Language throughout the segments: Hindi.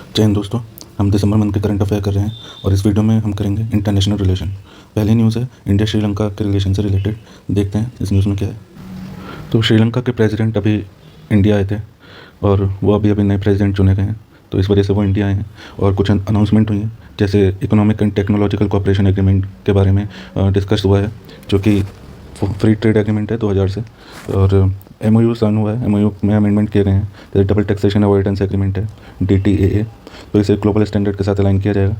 जय हिंद दोस्तों। हम दिसंबर मंथ के करंट अफेयर कर रहे हैं और इस वीडियो में हम करेंगे इंटरनेशनल रिलेशन। पहली न्यूज़ है इंडिया श्रीलंका के रिलेशन से रिलेटेड। देखते हैं इस न्यूज़ में क्या है। तो श्रीलंका के प्रेसिडेंट अभी इंडिया आए थे और वो अभी नए प्रेसिडेंट चुने गए हैं, तो इस वजह से वो इंडिया आए हैं और कुछ अनाउंसमेंट हुई हैं, जैसे economic and technological cooperation agreement के बारे में डिस्कस हुआ है, जो कि फ्री ट्रेड एग्रीमेंट है 2000 से। और MOU साइन हुआ है, MOU में अमेंडमेंट किए गए हैं, जैसे डबल टैक्सेशन अवॉइडेंस एग्रीमेंट है DTAA, तो इसे ग्लोबल स्टैंडर्ड के साथ अलाइन किया जाएगा।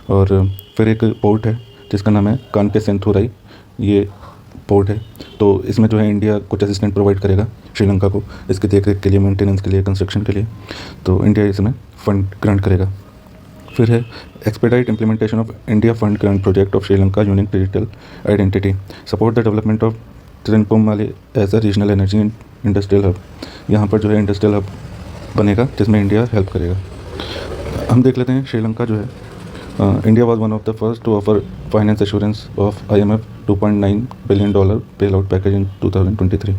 और फिर एक पोर्ट है जिसका नाम है कानके सेंथुराई, ये पोर्ट है, तो इसमें जो है इंडिया कुछ असिस्टेंट प्रोवाइड करेगा श्रीलंका को, इसकी देख रेख के लिए, मेंटेनेंस के लिए, कंस्ट्रक्शन के लिए, तो इंडिया इसमें फंड ग्रांट करेगा। फिर है expedite implementation of India fund grant project of Sri Lanka unique digital identity, support the development of Trincomalee as a regional energy industrial hub. यहाँ पर जो है इंडस्ट्रियल हब बनेगा जिसमें इंडिया हेल्प करेगा। हम देख लेते हैं श्रीलंका जो है, India was one of the first to offer finance assurance of IMF $2.9 billion bail out package in 2023।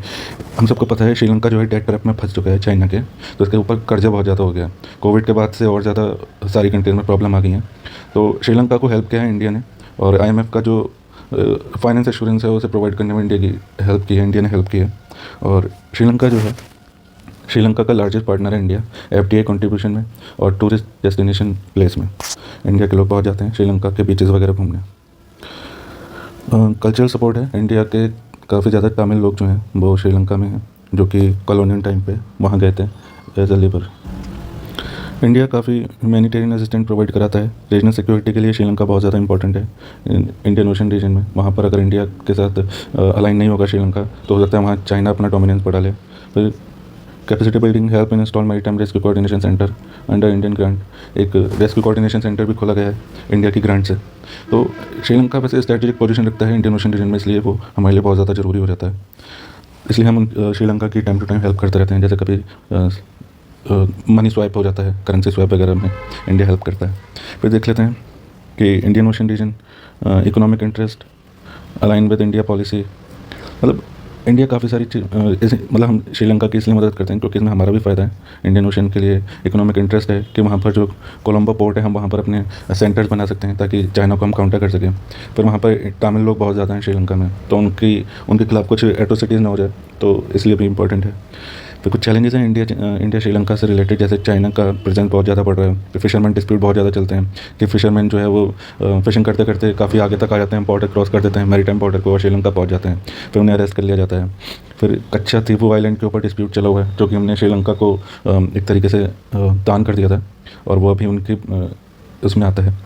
हम सबको पता है श्रीलंका जो है डेट ट्रैप में फंस चुका है चाइना के, तो इसके ऊपर कर्जा बहुत ज़्यादा हो गया। कोविड के बाद से और ज़्यादा सारी कंट्रीज में प्रॉब्लम आ गई हैं, तो श्रीलंका को हेल्प किया है इंडिया ने, और IMF का जो फाइनेंस एश्योरेंस है उसे प्रोवाइड करने में इंडिया की हेल्प की है, इंडिया ने हेल्प की है। और श्रीलंका जो है, श्रीलंका का लार्जेस्ट पार्टनर है इंडिया FDI कंट्रीब्यूशन में और टूरिस्ट डेस्टिनेशन प्लेस में। इंडिया के लोग पहुंच जाते हैं श्रीलंका के बीचेस वगैरह घूमने। कल्चरल सपोर्ट है, इंडिया के काफ़ी ज़्यादा तमिल लोग जो हैं वो श्रीलंका में हैं, जो कि कॉलोनियल टाइम पे वहाँ गए थे एज अ लेबर। इंडिया काफ़ी ह्यूमैनिटेरियन असिस्टेंट प्रोवाइड कराता है। रीजनल सिक्योरिटी के लिए श्रीलंका बहुत ज़्यादा इंपॉर्टेंट है इंडियन ओशन रीजन में। वहाँ पर अगर इंडिया के साथ अलाइन नहीं होगा श्रीलंका, तो हो सकता है वहाँ चाइना अपना डोमिनेंस बढ़ा ले। फिर capacity building, help in install maritime rescue coordination centre under Indian grant, एक रेस्क्यू कोऑर्डिनेशन सेंटर भी खोला गया है इंडिया की ग्रांट से। तो श्रीलंका वैसे स्ट्रेटेजिक पोजीशन रखता है इंडियन ओशन रीजन में, इसलिए वो हमारे लिए बहुत ज़्यादा ज़रूरी हो जाता है। इसलिए हम श्रीलंका की टाइम टू टाइम हेल्प करते रहते हैं, जैसे कभी मनी स्वैप हो जाता है, करेंसी स्वैप वगैरह में इंडिया हेल्प करता है। फिर देख लेते हैं कि Indian ocean region economic interest align with India policy, मतलब इंडिया काफ़ी सारी चीज़ मतलब हम श्रीलंका की इसलिए मदद करते हैं क्योंकि इसमें हमारा भी फ़ायदा है। इंडियन ओशन के लिए इकोनॉमिक इंटरेस्ट है कि वहाँ पर जो कोलंबो पोर्ट है हम वहाँ पर अपने सेंटर्स बना सकते हैं ताकि चाइना को हम काउंटर कर सकें। फिर वहाँ पर तमिल लोग बहुत ज़्यादा हैं श्रीलंका में, तो उनके खिलाफ कुछ एट्रोसिटीज़ ना हो जाए, तो इसलिए भी इम्पोर्टेंट है। फिर कुछ चैलेंजेस हैं इंडिया श्रीलंका से रिलेटेड, जैसे चाइना का प्रेजेंस बहुत ज़्यादा बढ़ रहा है, फिर फिशरमैन डिस्प्यूट बहुत ज़्यादा चलते हैं कि फिशरमैन जो है वो फिशिंग करते करते काफ़ी आगे तक आ जाते हैं, बॉर्डर क्रॉस कर देते हैं, मैरीटाइम बॉर्डर को, और श्रीलंका पहुंच जाते हैं, फिर उन्हें अरेस्ट कर लिया जाता है। फिर कच्चा थीवू आइलैंड के ऊपर डिस्प्यूट चला हुआ है, जो कि हमने श्रीलंका को एक तरीके से दान कर दिया था, और वो अभी उनकी उसमें आता है,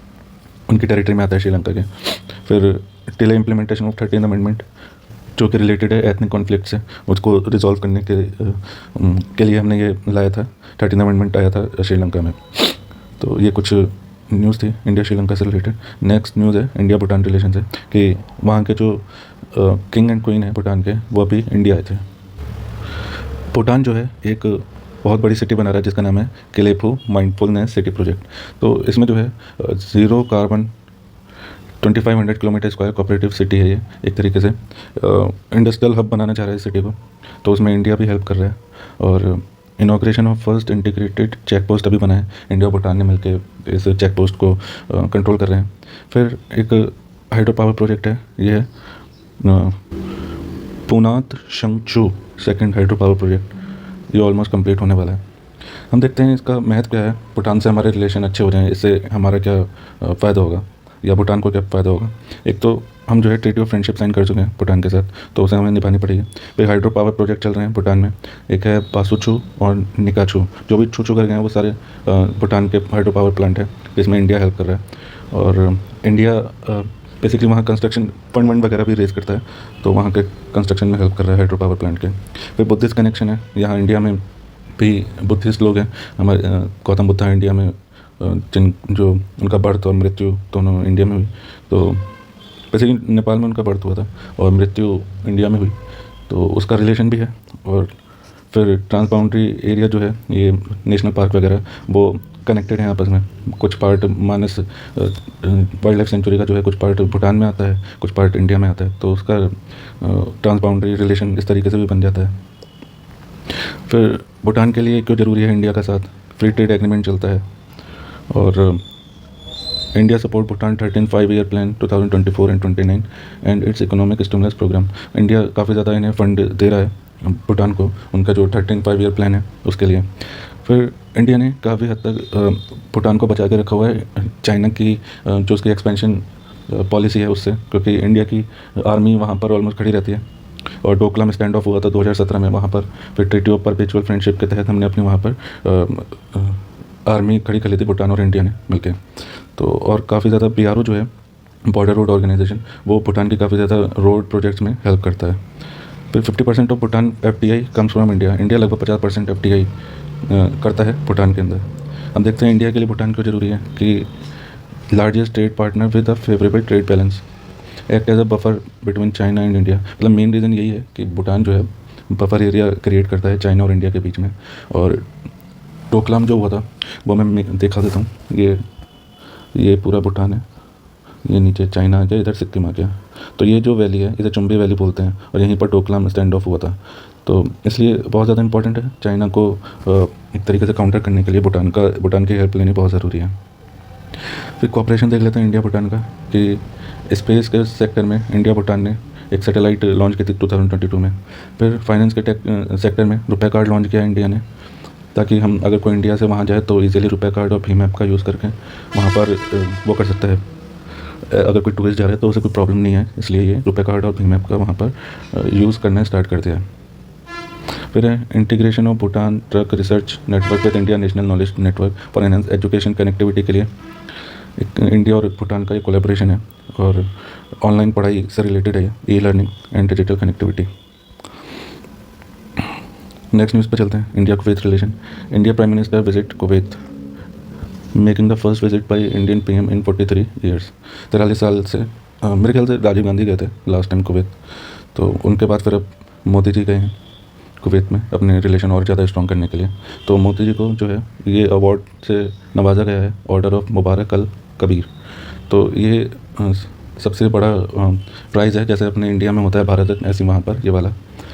उनकी टेरिटरी में आता है श्रीलंका के। फिर delay implementation of 13th amendment, जो कि रिलेटेड है एथनिक कॉन्फ्लिक्ट से, उसको रिजॉल्व करने के लिए हमने ये लाया था, 13th अमेंडमेंट आया था श्रीलंका में। तो ये कुछ न्यूज़ थी इंडिया श्रीलंका से रिलेटेड। नेक्स्ट न्यूज़ है इंडिया भूटान रिलेशन से, कि वहाँ के जो किंग एंड क्वीन है भूटान के, वो अभी इंडिया आए थे। भूटान जो है एक बहुत बड़ी सिटी बना रहा है जिसका नाम है किलेफू माइंडफुलनेस सिटी प्रोजेक्ट। तो इसमें जो है zero carbon 2500 kilometre square cooperative city है ये, एक तरीके से इंडस्ट्रियल हब बनाना चाह रहा है इस सिटी को, तो उसमें इंडिया भी हेल्प कर रहा है। और inauguration of first integrated check post अभी बना है, इंडिया और भूटान ने मिलकर इस चेक पोस्ट को कंट्रोल कर रहे हैं। फिर एक हाइड्रो पावर प्रोजेक्ट है, ये है पुनात शंगचू सेकंड हाइड्रो पावर प्रोजेक्ट, ये ऑलमोस्ट कंप्लीट होने वाला है। हम देखते हैं इसका महत्व क्या है, भूटान से हमारे रिलेशन अच्छे हो जाएँ, इससे हमारा क्या फ़ायदा होगा या भूटान को क्या फ़ायदा होगा। एक तो हम जो है ट्रीटी ऑफ फ्रेंडशिप साइन कर चुके हैं भूटान के साथ, तो उसे हमें निभानी पड़ेगी। फिर हाइड्रो पावर प्रोजेक्ट चल रहे हैं भूटान में, एक है पासुचू और निकाचू, जो भी छू कर गए हैं वो सारे भूटान के हाइड्रो पावर प्लांट है, जिसमें इंडिया हेल्प कर रहा है। और इंडिया बेसिकली वहाँ कंस्ट्रक्शन फंड वगैरह भी रेज करता है, तो वहाँ के कंस्ट्रक्शन में हेल्प कर रहा है हाइड्रो पावर प्लांट के। फिर बुद्धिस्ट कनेक्शन है, यहाँ इंडिया में भी बुद्धिस्ट लोग हैं, हमारे गौतम बुद्धा इंडिया में जो उनका बर्थ और मृत्यु दोनों इंडिया में हुई, तो बेसिकली नेपाल में उनका बर्थ हुआ था और मृत्यु इंडिया में हुई, तो उसका रिलेशन भी है। और फिर ट्रांस बाउंड्री एरिया जो है, ये नेशनल पार्क वगैरह वो कनेक्टेड हैं आपस में, कुछ पार्ट मानस वाइल्ड लाइफ सेंचुरी का जो है कुछ पार्ट भूटान में आता है, कुछ पार्ट इंडिया में आता है, तो उसका ट्रांस बाउंड्री रिलेशन इस तरीके से भी बन जाता है। फिर भूटान के लिए क्यों ज़रूरी है इंडिया का साथ, फ्री ट्रेड एग्रीमेंट चलता है, और India support Bhutan 13 5 year plan 2024 and 29 and its economic stimulus programme. India काफ़ी ज़्यादा इन्हें फंड दे रहा है भूटान को, उनका जो 13 5 ईयर प्लान है उसके लिए। फिर इंडिया ने काफ़ी हद तक भूटान को बचा के रखा हुआ है चाइना की जो उसकी एक्सपेंशन पॉलिसी है उससे, क्योंकि इंडिया की आर्मी वहाँ पर ऑलमोस्ट खड़ी रहती है। और डोकलाम स्टैंड ऑफ हुआ था 2017 में वहाँ पर। फिर ट्रीटी ऑफ परपेचुअल फ्रेंडशिप के तहत हमने अपनी वहाँ पर आर्मी खड़ी कर ली थी भूटान और इंडिया ने मिलकर। तो और काफ़ी ज़्यादा PRO जो है बॉर्डर रोड ऑर्गेनाइजेशन, वो भूटान की काफ़ी ज़्यादा रोड प्रोजेक्ट्स में हेल्प करता है। फिर 50% of Bhutan FDI comes from India. India लगभग 50% FDI करता है भूटान के अंदर। हम देखते हैं इंडिया के लिए भूटान क्यों ज़रूरी है कि largest trade partner with a favourable trade balance, act as a buffer between China and India. मतलब मेन रीज़न यही है कि भूटान जो है बफर एरिया क्रिएट करता है चाइना और इंडिया के बीच में। और डोकलाम जो हुआ था वो मैं दिखा देता हूँ। ये पूरा भूटान है, ये नीचे चाइना आ गया, इधर सिक्किम आ गया। तो ये जो वैली है इसे चुम्बी वैली बोलते हैं, और यहीं पर डोकलाम स्टैंड ऑफ हुआ था। तो इसलिए बहुत ज़्यादा इंपॉर्टेंट है चाइना को एक तरीके से काउंटर करने के लिए भूटान की हेल्प लेनी बहुत ज़रूरी है। फिर कॉपरेशन देख लेते हैं इंडिया भूटान का कि स्पेस के सेक्टर में इंडिया भूटान ने एक सैटेलाइट लॉन्च की थी 2022 में। फिर फाइनेंस के सेक्टर में रुपए कार्ड लॉन्च किया इंडिया ने, ताकि हम अगर कोई इंडिया से वहाँ जाए तो इजीली रुपए कार्ड और भीम ऐप का यूज़ करके वहाँ पर वो कर सकता है। अगर कोई टूरिस्ट जा रहा है तो उसे कोई प्रॉब्लम नहीं है, इसलिए ये रुपए कार्ड और भीम ऐप का वहाँ पर यूज़ करना स्टार्ट कर दिया। फिर है integration of Bhutan truck research network with India national knowledge network for enhance education connectivity के लिए एक इंडिया और भूटान का एक कोलैबोरेशन है, और ऑनलाइन पढ़ाई से रिलेटेड है, e learning and digital connectivity. Next news पे चलते हैं, India Kuwait relation. India prime minister visit Kuwait, making the first visit by Indian PM in 43 years. 43 साल से मेरे ख्याल से राजीव गांधी गए थे लास्ट टाइम कुवैत, तो उनके बाद फिर अब मोदी जी गए हैं कुवैत में अपने रिलेशन और ज़्यादा स्ट्रॉन्ग करने के लिए। तो मोदी जी को जो है ये अवार्ड से नवाजा गया है, ऑर्डर ऑफ मुबारक अल कबीर। तो ये सबसे बड़ा प्राइज़ है, जैसे अपने इंडिया में होता है भारत रत्न, ऐसे वहाँ पर ये वाला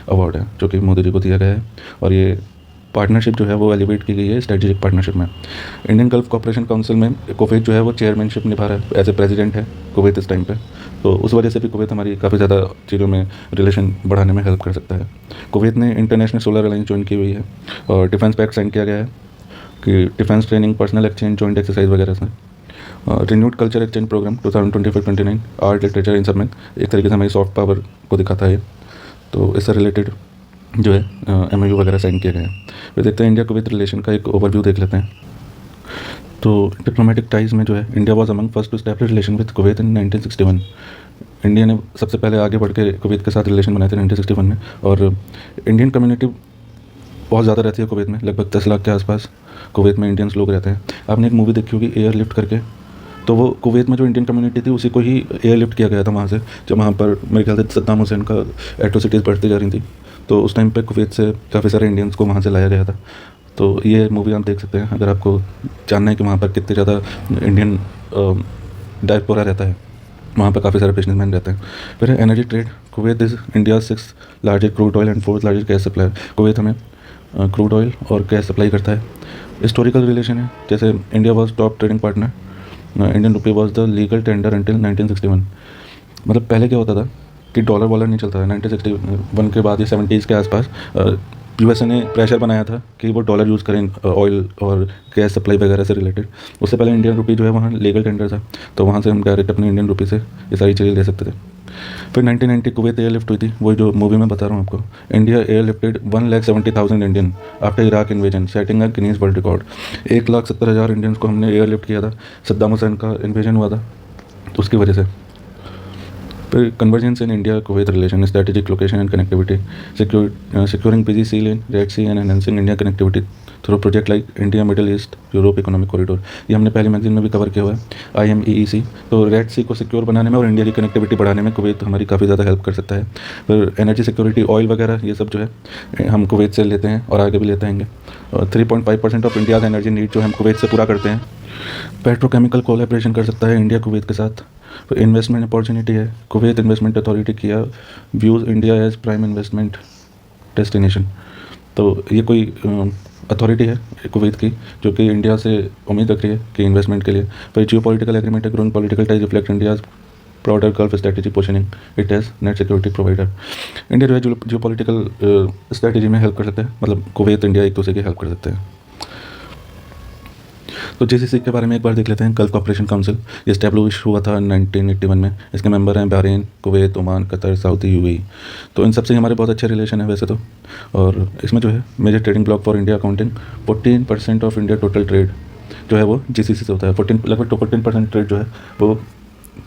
अवार्ड है जो कि मोदी जी को दिया गया है। और ये पार्टनरशिप जो है वो एलिवेट की गई है स्ट्रेटेजिक पार्टनरशिप में। इंडियन गल्फ कॉपरेशन काउंसिल में कुवैत जो है वो चेयरमैनशिप निभा रहा है, एज ए प्रेसिडेंट है कुवैत इस टाइम पे। तो उस वजह से भी कुवैत हमारी काफ़ी ज़्यादा चीज़ों में रिलेशन बढ़ाने में हेल्प कर सकता है। कुवैत ने इंटरनेशनल सोलर अलायंस ज्वाइन की हुई है, और डिफेंस पैक्ट साइन किया गया है कि defence training, personal exchange, joint exercise वगैरह से। Renewed culture exchange programme 2025-29 art literature इन सब में एक तरीके से हमारी सॉफ्ट पावर को दिखाता है। तो इससे रिलेटेड जो है MOU वगैरह साइन किए गए हैं। फिर देखते हैं इंडिया कुवैत रिलेशन का एक ओवरव्यू देख लेते हैं। तो डिप्लोमेटिक टाइज में जो है India was among first to establish relation with Kuwait in 1961। India ने सबसे पहले आगे बढ़ के कुवैत के साथ रिलेशन बनाए थे 1961 में। और इंडियन कम्युनिटी बहुत ज़्यादा रहती है कुवैत में, लगभग 10 लाख के आसपास कुवैत में इंडियंस लोग रहते हैं। आपने एक मूवी देखी होगी एयरलिफ्ट करके, तो वो कुवैत में जो इंडियन कम्युनिटी थी उसी को ही एयरलिफ्ट किया गया था वहाँ से, जब वहाँ पर मेरे ख्याल से सद्दाम हुसैन का एट्रोसिटीज़ बढ़ती जा रही थी। तो उस टाइम पे कुवैत से काफ़ी सारे इंडियंस को वहाँ से लाया गया था। तो ये मूवी आप देख सकते हैं अगर आपको जानना है कि वहाँ पर कितने ज़्यादा इंडियन डायस्पोरा रहता है, वहाँ पर काफ़ी सारे बिजनेसमैन रहते हैं। फिर energy trade, Kuwait is India 6th largest crude oil and 4th largest gas supplier. Kuwait हमें क्रूड ऑयल और गैस सप्लाई करता है। हिस्टोरिकल रिलेशन है, जैसे India was top trading partner, Indian rupee was the legal tender until 1961। मतलब पहले क्या होता था कि डॉलर वॉलर नहीं चलता था। 1961 के बाद या 70s के आसपास USA ने प्रेशर बनाया था कि वो डॉलर यूज़ करें ऑयल और गैस सप्लाई वगैरह से रिलेटेड। उससे पहले इंडियन रुपी जो है वहाँ लीगल टेंडर था, तो वहाँ से हम डायरेक्ट अपने इंडियन रुपी से ये सारी चीज़ें ले सकते थे। फिर 1990 कुवैत एयरलिफ्ट हुई थी, वही जो मूवी में बता रहा हूँ आपको। India airlifted 1,70,000 Indian after Iraq invasion, setting अ गिनीज वर्ल्ड रिकॉर्ड। 1,70,000 इंडियंस को हमने एयरलिफ्ट किया था, सद्दाम हुसैन का इन्वेजन हुआ था तो उसकी वजह से। फिर convergence in India Kuwait relation, strategic location and connectivity, securing busy sea lane, red sea and enhancing India connectivity through project like India Middle East Europe economic corridor. ये हमने पहले मैगजीन में भी कवर किया हुआ है, IMEEC। तो रेड सी को सिक्योर बनाने में और इंडिया की कनेक्टिविटी बढ़ाने में कुवैत हमारी काफ़ी ज़्यादा हेल्प कर सकता है। फिर एनर्जी सिक्योरिटी, ऑयल वगैरह ये सब जो है हम कुवैत से लेते हैं और आगे भी लेते आएंगे। 3.5% ऑफ इंडियाज़ एनर्जी नीड जो हम कुवैत से पूरा करते हैं। पेट्रोकेमिकल कोलैबोरेशन कर सकता है इंडिया कुवैत के साथ। फिर इन्वेस्टमेंट अपॉर्चुनिटी है, कुवैत इन्वेस्टमेंट अथॉरिटी किया views India as prime investment destination. तो ये कोई अथॉरिटी है कुवैत की, जो कि इंडिया से उम्मीद रख रही है कि इन्वेस्टमेंट के लिए। फिर जियो पॉलिटिकल एग्रीमेंट है, growing political ties reflect India's broader Gulf strategy positioning it as net security provider. India जो है जियो पॉलिटिकल स्ट्रेटेजी में हेल्प कर सकते हैं, मतलब कुवैत इंडिया एक दूसरे की हेल्प कर सकते हैं। तो जीसीसी के बारे में एक बार देख लेते हैं। गल्फ कॉपरेशन काउंसिल ये एस्टैब्लिश हुआ था 1981 में। इसके मेंबर हैं Bahrain, Kuwait, Oman, Qatar, Saudi, UAE. तो इन सबसे हमारे बहुत अच्छे रिलेशन है वैसे तो। और इसमें जो है major trading bloc for India accounting 14% of India total trade जो है वो जीसीसी से होता है। 14 लगभग 14% ट्रेड जो है वो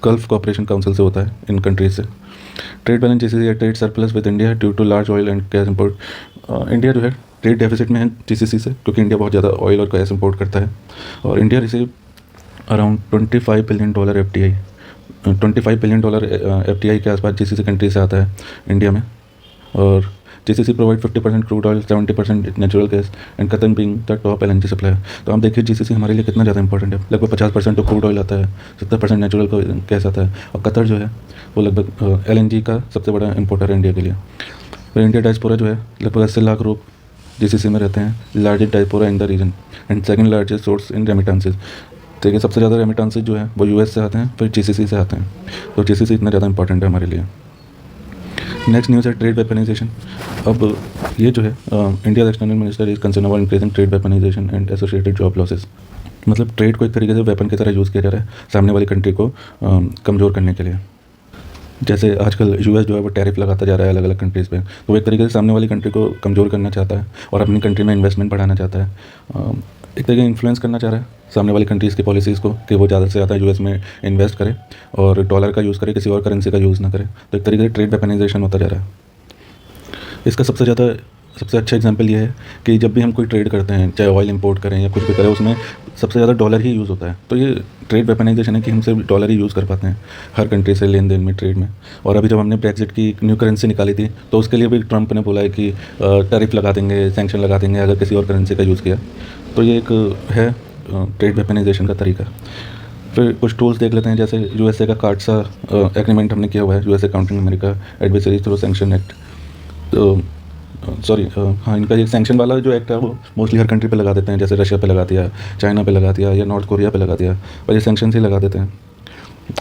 गल्फ कॉपरेशन काउंसिल से होता है इन कंट्रीज से। Trade balance GCC trade surplus with India due to large oil and gas import. India जो है ट्रेड डेफिसिट में है जीसीसी से, क्योंकि इंडिया बहुत ज़्यादा ऑयल और गैस इंपोर्ट करता है। और India receive around $25 billion FDI, $25 billion FDI के आसपास जीसीसी कंट्री से आता है इंडिया में। और GCC provide 50% crude oil, 70% natural gas and Qatar being the top LNG supplier. तो हम देखिए जीसीसी हमारे लिए कितना ज़्यादा इंपॉर्टेंट है। लगभग 50% तो क्रूड ऑयल आता है, 70% नेचुरल गैस आता है। और कतर जो है वो लगभग LNG का सबसे बड़ा इंपोर्टर है इंडिया के लिए। तो इंडिया डायस्पोरा जो है लगभग 80 लाख लोग जीसीसी में रहते हैं, largest diaspora in the region and second largest source in remittances. देखिए सबसे ज़्यादा रेमिटेंसेज जो है वो यूएस से आते हैं, फिर जीसीसी से आते हैं। तो जीसीसी इतना ज़्यादा इंपॉर्टेंट है हमारे लिए। नेक्स्ट न्यूज़ है ट्रेड वेपनाइजेशन। अब ये जो है India external minister is concern about increasing trade weaponisation and associated job losses. मतलब ट्रेड को एक तरीके से वेपन की तरह यूज़ किया जा रहा है सामने वाली कंट्री को कमज़ोर करने के लिए। जैसे आजकल यूएस जो है वो टैरिफ लगाता जा रहा है अलग अलग कंट्रीज़ पे, तो एक तरीके से सामने वाली कंट्री को कमज़ोर करना चाहता है और अपनी कंट्री में इन्वेस्टमेंट बढ़ाना चाहता है। एक तरीके इन्फ्लुएंस करना चाह रहा है सामने वाली कंट्रीज़ की पॉलिसीज़ को कि वो ज़्यादा से ज़्यादा यूएस में इन्वेस्ट करे और डॉलर का यूज़ करे, किसी और करेंसी का यूज़ ना करे। तो एक तरीके से ट्रेड वेपनाइजेशन होता जा रहा है। इसका सबसे अच्छा एग्जांपल ये है कि जब भी हम कोई ट्रेड करते हैं, चाहे ऑयल इंपोर्ट करें या कुछ भी करें, उसमें सबसे ज़्यादा डॉलर ही यूज़ होता है। तो ये ट्रेड वेपनाइजेशन है कि हम सिर्फ डॉलर ही यूज़ कर पाते हैं हर कंट्री से लेन देन में, ट्रेड में। और अभी जब हमने ब्रेक्जिट की न्यू करेंसी निकाली थी तो उसके लिए भी ट्रंप ने बोला है कि टैरिफ लगा देंगे, सैंक्शन लगा देंगे अगर किसी और करेंसी का यूज़ किया। तो ये एक है ट्रेड वेपनाइजेशन का तरीका। फिर कुछ टूल्स देख लेते हैं, जैसे यूएसए का कार्डसा एग्रीमेंट हमने किया हुआ है, USA countering America adversary through sanction act. तो हाँ, इनका ये सैंक्शन वाला जो एक्ट है वो मोस्टली हर कंट्री पे लगा देते हैं, जैसे रशिया पे लगा दिया, चाइना पे लगा दिया या नॉर्थ कोरिया पे लगा दिया, और ये सैंक्शन ही लगा देते हैं।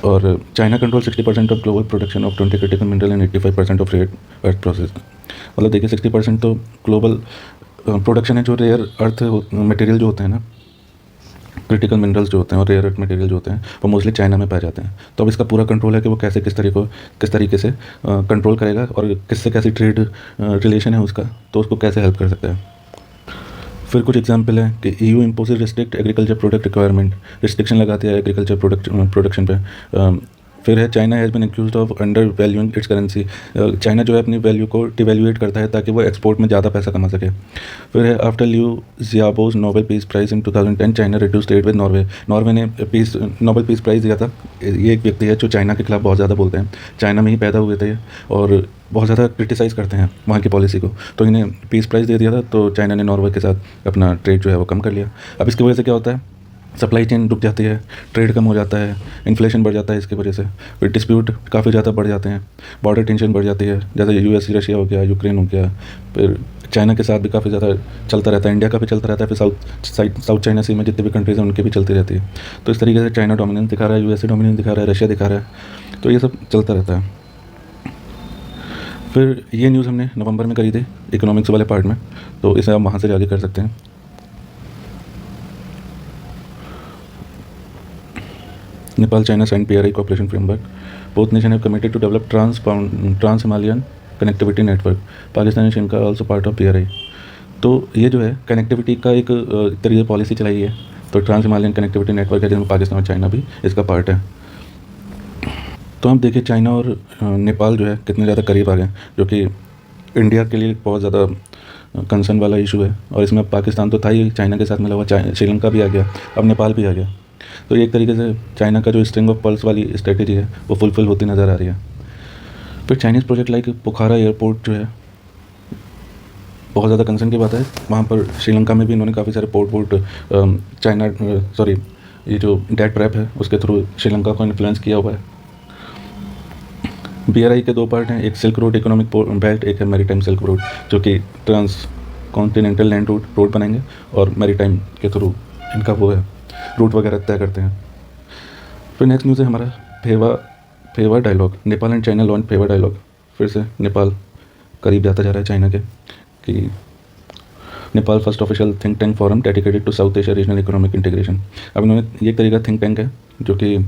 और China control 60% of global production of 20 critical mineral and 85% of rare earth process. मतलब देखिए 60% तो ग्लोबल प्रोडक्शन है जो रेयर अर्थ मटेरियल जो होते हैं ना, क्रिटिकल मिनरल्स जो होते हैं और रेयर अर्थ मटेरियल जो होते हैं वो मोस्टली चाइना में पाए जाते हैं। तो अब इसका पूरा कंट्रोल है कि वो कैसे किस तरीके से कंट्रोल करेगा और किससे कैसी ट्रेड रिलेशन है उसका, तो उसको कैसे हेल्प कर सकता है। फिर कुछ एग्जांपल है कि EU imposes restrict agriculture product requirement, restriction लगाती है एग्रीकल्चर प्रोडक्शन पे। फिर है China has been accused of under valuing it's currency. China जो है अपनी वैल्यू को डिवैल्यूएट करता है ताकि वो एक्सपोर्ट में ज़्यादा पैसा कमा सके। फिर है after Liu Xiaobo's Nobel peace prize in 2010 China reduce trade with Norway ने नोबेल पीस प्राइज़ दिया था। ये एक व्यक्ति है जो चाइना के खिलाफ बहुत ज़्यादा बोलते हैं, चाइना में ही पैदा हुए थे और बहुत ज़्यादा क्रिटिसाइज़ करते हैं वहाँ की पॉलिसी को। तो इन्हें पीस प्राइज़ दे दिया था, तो चाइना ने नॉर्वे के साथ अपना ट्रेड जो है वो कम कर लिया। अब इसकी वजह से क्या होता है, सप्लाई चेन रुक जाती है, ट्रेड कम हो जाता है, इन्फ्लेशन बढ़ जाता है इसकी वजह से। फिर डिस्प्यूट काफ़ी ज़्यादा बढ़ जाते हैं, बॉर्डर टेंशन बढ़ जाती है, जैसे यूएस रशिया हो गया, यूक्रेन हो गया। फिर चाइना के साथ भी काफ़ी ज़्यादा चलता रहता है, इंडिया का भी चलता रहता है। फिर साउथ चाइना सी में जितने भी कंट्रीज़ हैं उनकी भी चलती रहती है। तो इस तरीके से चाइना डोमिनेंस दिखा रहा है, यूएसए डोमिनेंस दिखा रहा है, रशिया दिखा रहा है। तो ये सब चलता रहता है। फिर ये न्यूज़ हमने नवंबर में करी थी इकोनॉमिक्स वाले पार्ट में, तो इसे आप वहाँ से आगे कर सकते हैं। Nepal, China signed PRI cooperation framework. Both nations have committed to develop trans-Himalayan connectivity network. Pakistan and Sri Lanka are also part of PRI. तो ये जो है कनेक्टिविटी का एक तरीके से पॉलिसी चलाई है। तो ट्रांस हिमालयन कनेक्टिविटी नेटवर्क है जिसमें पाकिस्तान और चाइना भी इसका पार्ट है। तो हम देखिए चाइना और नेपाल जो है कितने ज़्यादा करीब आ गए, जो कि इंडिया के लिए बहुत ज़्यादा कंसर्न वाला इशू है। और इसमें पाकिस्तान तो था ही, चाइना के साथ मिला हुआ, श्रीलंका भी आ गया, अब नेपाल भी आ गया। तो एक तरीके से चाइना का जो स्ट्रिंग ऑफ पर्ल्स वाली स्ट्रेटेजी है वो फुलफिल होती नज़र आ रही है। फिर चाइनीज़ प्रोजेक्ट लाइक पोखरा एयरपोर्ट जो है बहुत ज़्यादा कंसर्न की बात है। वहाँ पर श्रीलंका में भी इन्होंने काफ़ी सारे पोर्ट ये जो डेट ट्रैप है उसके थ्रू श्रीलंका को इन्फ्लुएंस किया हुआ है। BRI के दो पार्ट हैं, एक सिल्क रोड इकोनॉमिक बेल्ट, एक है मैरीटाइम सिल्क रोड जो कि ट्रांस कॉन्टिनेंटल लैंड रोड बनाएंगे और मैरीटाइम के थ्रू इनका वो है रूट वगैरह तय करते हैं। फिर नेक्स्ट न्यूज़ है हमारा Fewa dialogue, Nepal and China launch Fewa dialogue. फिर से नेपाल करीब जाता जा रहा है चाइना के कि Nepal first official think tank forum dedicated to South Asia regional economic integration. अब इन्होंने ये एक तरीका थिंक टैंक है जो कि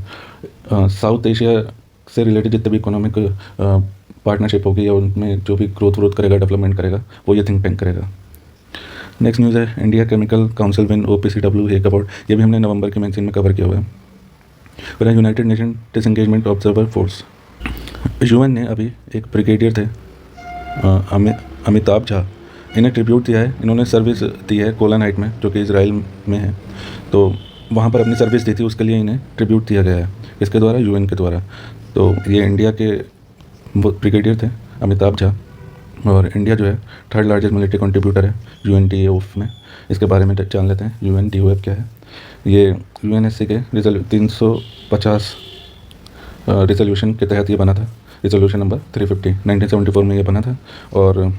साउथ एशिया से रिलेटेड जितने भी इकोनॉमिक पार्टनरशिप होगी या उनमें जो भी ग्रोथ करेगा, डेवलपमेंट करेगा, वो ये थिंक टैंक करेगा। नेक्स्ट न्यूज़ है India chemical council win OPCW Hague award. ये भी हमने नवंबर के मैगजीन में कवर किया हुआ है। फिर United nation disengagement observer force. UN ने अभी एक ब्रिगेडियर थे अमिताभ झा, इन्हें ट्रिब्यूट दिया है। इन्होंने सर्विस दी है गोलन हाइट में जो कि इजराइल में है, तो वहाँ पर अपनी सर्विस दी थी, उसके लिए इन्हें ट्रिब्यूट दिया गया है। इसके द्वारा UN के द्वारा। तो ये इंडिया के ब्रिगेडियर थे अमिताभ झा, और इंडिया जो है 3rd लार्जेस्ट मिलिट्री कंट्रीब्यूटर है UNDOF में। इसके बारे में जान लेते हैं UNDOF क्या है। ये UNSC के 350 रिजोल्यूशन के तहत ये बना था। रिजोल्यूशन नंबर 350 1974 में ये बना था, और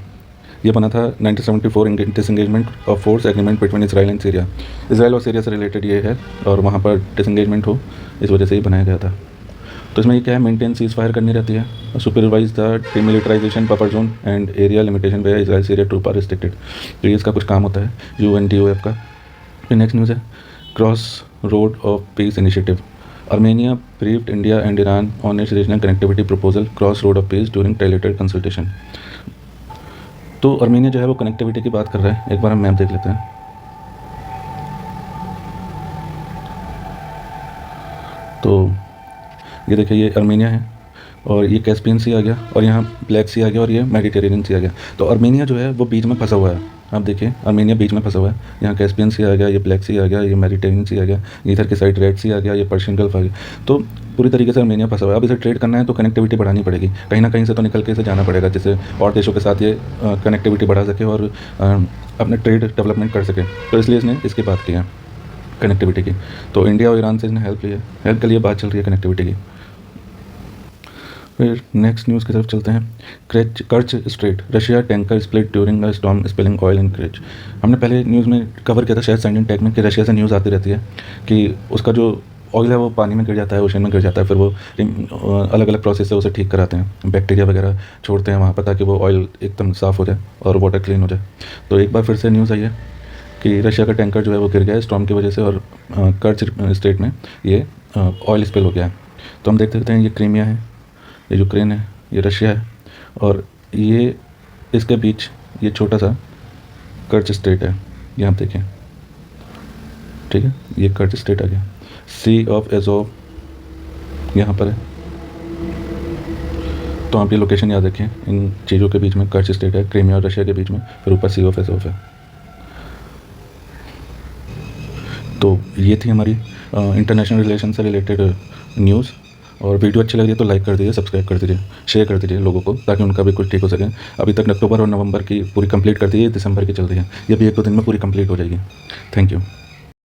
ये बना था 1974 disengagement of force agreement between Israel and Syria. Israel और सीरिया से रिलेटेड ये है, और वहाँ पर डिसएंगेजमेंट हो इस वजह से ही बनाया गया था। तो इसमें ये क्या है, मेंटेन सीज फायर करनी रहती है, supervise the demilitarization buffer zone and area limitation where Israel Syria troop are restricted. तो ये इसका कुछ काम होता है UNDOF का। फिर नेक्स्ट न्यूज़ है cross road of peace initiative. Armenia briefed India and Iran on its regional connectivity proposal cross road of peace during trilateral consultation. तो अर्मेनिया जो है वो कनेक्टिविटी की बात कर रहा है। एक बार हम मैप देख लेते हैं। तो ये देखिए, ये अर्मेनिया है, और ये कैस्पियन सी आ गया, और यहाँ ब्लैक सी आ गया, और ये मेडिटेरेनियन सी आ गया। तो अर्मेनिया जो है वो बीच में फंसा हुआ है। आप देखिए अर्मेनिया बीच में फंसा हुआ है। यहाँ कैस्पियन सी आ गया, ये ब्लैक सी आ गया, ये मेडिटेरेनियन सी आ गया, इधर की साइड रेड सी आ गया, ये पर्शियन गल्फ आ गया। तो पूरी तरीके से अर्मेनिया फंसा हुआ है। अब इसे ट्रेड करना है तो कनेक्टिविटी बढ़ानी पड़ेगी, कहीं ना कहीं से तो निकल के इसे जाना पड़ेगा, जिससे और देशों के साथ ये कनेक्टिविटी बढ़ा सके और अपने ट्रेड डेवलपमेंट कर सके। तो इसलिए इसने इसकी बात की है कनेक्टिविटी की। तो इंडिया और ईरान से इसने हेल्प ली है, हेल्प के लिए बात चल रही है कनेक्टिविटी की। फिर नेक्स्ट न्यूज़ की तरफ चलते हैं। Kerch strait, Russia tanker split during a storm spilling oil in Kerch. हमने पहले न्यूज़ में कवर किया था शायद सेंडिंग टैग में, कि रशिया से न्यूज़ आती रहती है कि उसका जो ऑयल है वो पानी में गिर जाता है, ओशन में गिर जाता है, फिर वो अलग अलग प्रोसेस से उसे ठीक कराते हैं, बैक्टीरिया वगैरह छोड़ते हैं वहाँ पर ताकि वो ऑयल एकदम साफ़ हो जाए और वाटर क्लीन हो जाए। तो एक बार फिर से न्यूज़ आई है कि रशिया का टैंकर जो है वो गिर गया है स्टॉर्म की वजह से, और कर्च स्टेट में ये ऑयल स्पिल हो गया है। तो हम देख सकते हैं ये क्रीमिया है, ये यूक्रेन है, ये रशिया है, और ये इसके बीच ये छोटा सा कर्च स्टेट है, ये आप देखें, ठीक है, ये कर्च स्टेट आ गया। सी ऑफ एजोव यहाँ पर है। तो आप ये लोकेशन याद रखें, इन चीज़ों के बीच में कर्च स्टेट है, क्रीमिया और रशिया के बीच में, फिर ऊपर सी ऑफ एजोव है। तो ये थी हमारी इंटरनेशनल रिलेशन से रिलेटेड न्यूज़। और वीडियो अच्छी लगी तो लाइक कर दीजिए, सब्सक्राइब कर दीजिए, शेयर कर दीजिए लोगों को, ताकि उनका भी कुछ ठीक हो सके। अभी तक अक्टूबर और नवंबर की पूरी कंप्लीट कर दी है, दिसंबर की चल रही है, ये भी 1-2 दिन में पूरी कंप्लीट हो जाएगी। Thank you.